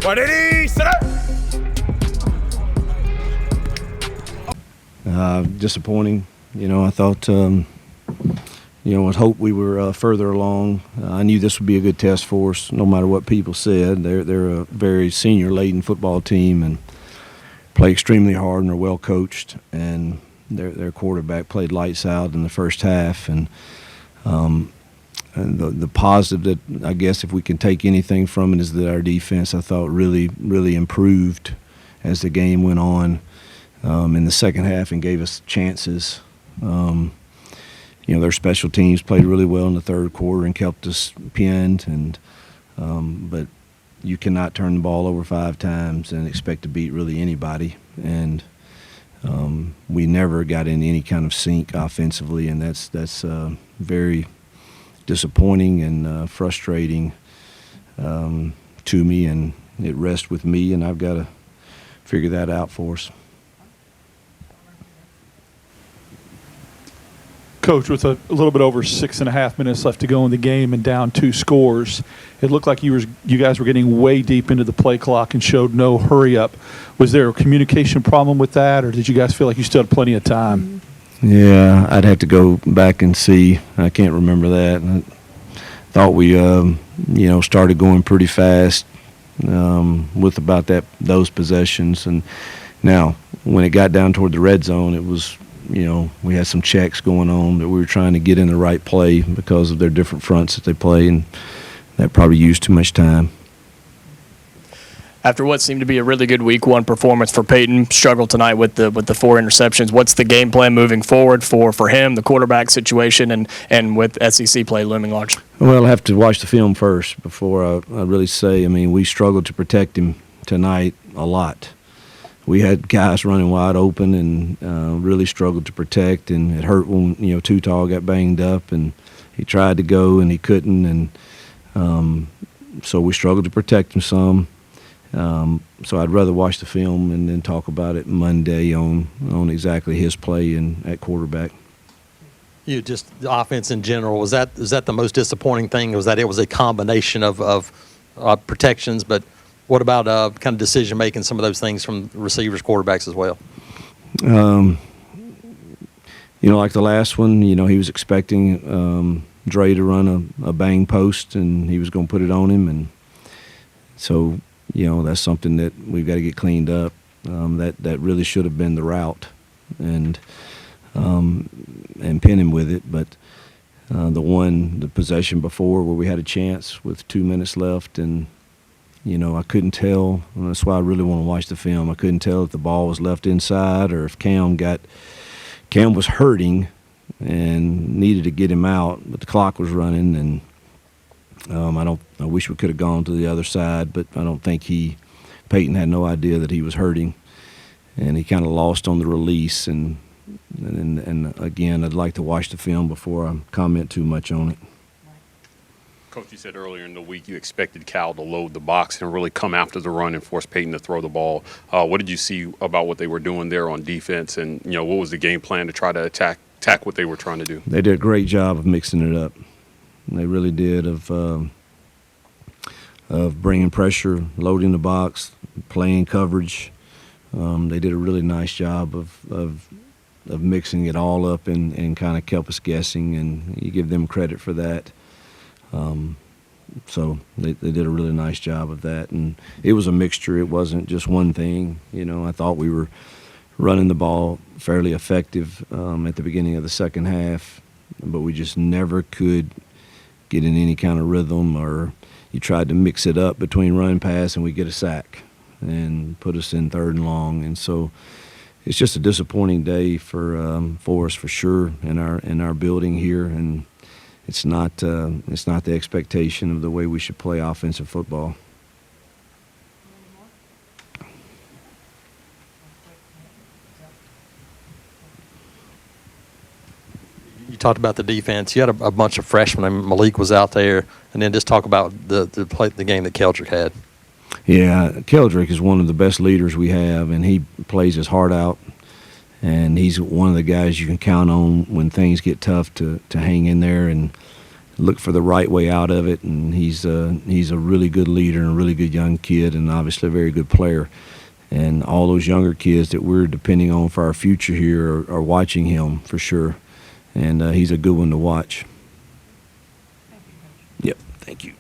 Ready, set. Disappointing. I thought, with hope we were further along. I knew this would be a good test for us, no matter what people said. They're a very senior-laden football team and play extremely hard and are well coached. And their quarterback played lights out in the first half. And the positive that I guess if we can take anything from it is that our defense, I thought, really, really improved as the game went on. In the second half and gave us chances. Their special teams played really well in the third quarter and kept us pinned. But you cannot turn the ball over 5 times and expect to beat really anybody. And we never got in any kind of sync offensively, and that's very disappointing and frustrating to me. And it rests with me, and I've got to figure that out for us. Coach, with a little bit over 6.5 minutes left to go in the game and down 2 scores, it looked like you guys were getting way deep into the play clock and showed no hurry up. Was there a communication problem with that, or did you guys feel like you still had plenty of time? Yeah, I'd have to go back and see. I can't remember that. I thought we, started going pretty fast with about those possessions. And now, when it got down toward the red zone, it was – we had some checks going on that we were trying to get in the right play because of their different fronts that they play, and that probably used too much time. After what seemed to be a really good week 1 performance for Payton, struggled tonight with the 4 interceptions. What's the game plan moving forward for him, the quarterback situation, and with SEC play looming large? Well, I have to watch the film first before I really say. I mean, we struggled to protect him tonight a lot. We had guys running wide open and really struggled to protect, and it hurt when Tutal got banged up and he tried to go and he couldn't, and so we struggled to protect him some. So I'd rather watch the film and then talk about it Monday on exactly his play at quarterback. You just the offense in general, was that the most disappointing thing? Was that it was a combination of protections, but what about kind of decision-making, some of those things from receivers, quarterbacks as well? Like the last one, he was expecting Dre to run a bang post, and he was going to put it on him. And so, that's something that we've got to get cleaned up. That really should have been the route and pin him with it. But the possession before where we had a chance with 2 minutes left and – I couldn't tell. That's why I really want to watch the film. I couldn't tell if the ball was left inside or if Cam was hurting and needed to get him out, but the clock was running, and I wish we could have gone to the other side, but I don't think Payton had no idea that he was hurting, and he kind of lost on the release. And again, I'd like to watch the film before I comment too much on it. Coach, you said earlier in the week you expected Cal to load the box and really come after the run and force Payton to throw the ball. What did you see about what they were doing there on defense, and what was the game plan to try to attack what they were trying to do? They did a great job of mixing it up. They really did of bringing pressure, loading the box, playing coverage. They did a really nice job of mixing it all up and kind of kept us guessing, and you give them credit for that. So they did a really nice job of that, and it was a mixture. It wasn't just one thing. I thought we were running the ball fairly effective at the beginning of the second half, but we just never could get in any kind of rhythm, or you tried to mix it up between run and pass and we get a sack and put us in 3rd and long. And so it's just a disappointing day for us for sure in our building here, and it's not the expectation of the way we should play offensive football. You talked about the defense. You had a bunch of freshmen. I mean, Malik was out there, and then just talk about the game that Keldrick had. Yeah, Keldrick is one of the best leaders we have, and he plays his heart out. And he's one of the guys you can count on when things get tough to hang in there. And look for the right way out of it. And he's a really good leader and a really good young kid, and obviously a very good player. And all those younger kids that we're depending on for our future here are watching him for sure. And he's a good one to watch. Yep, thank you.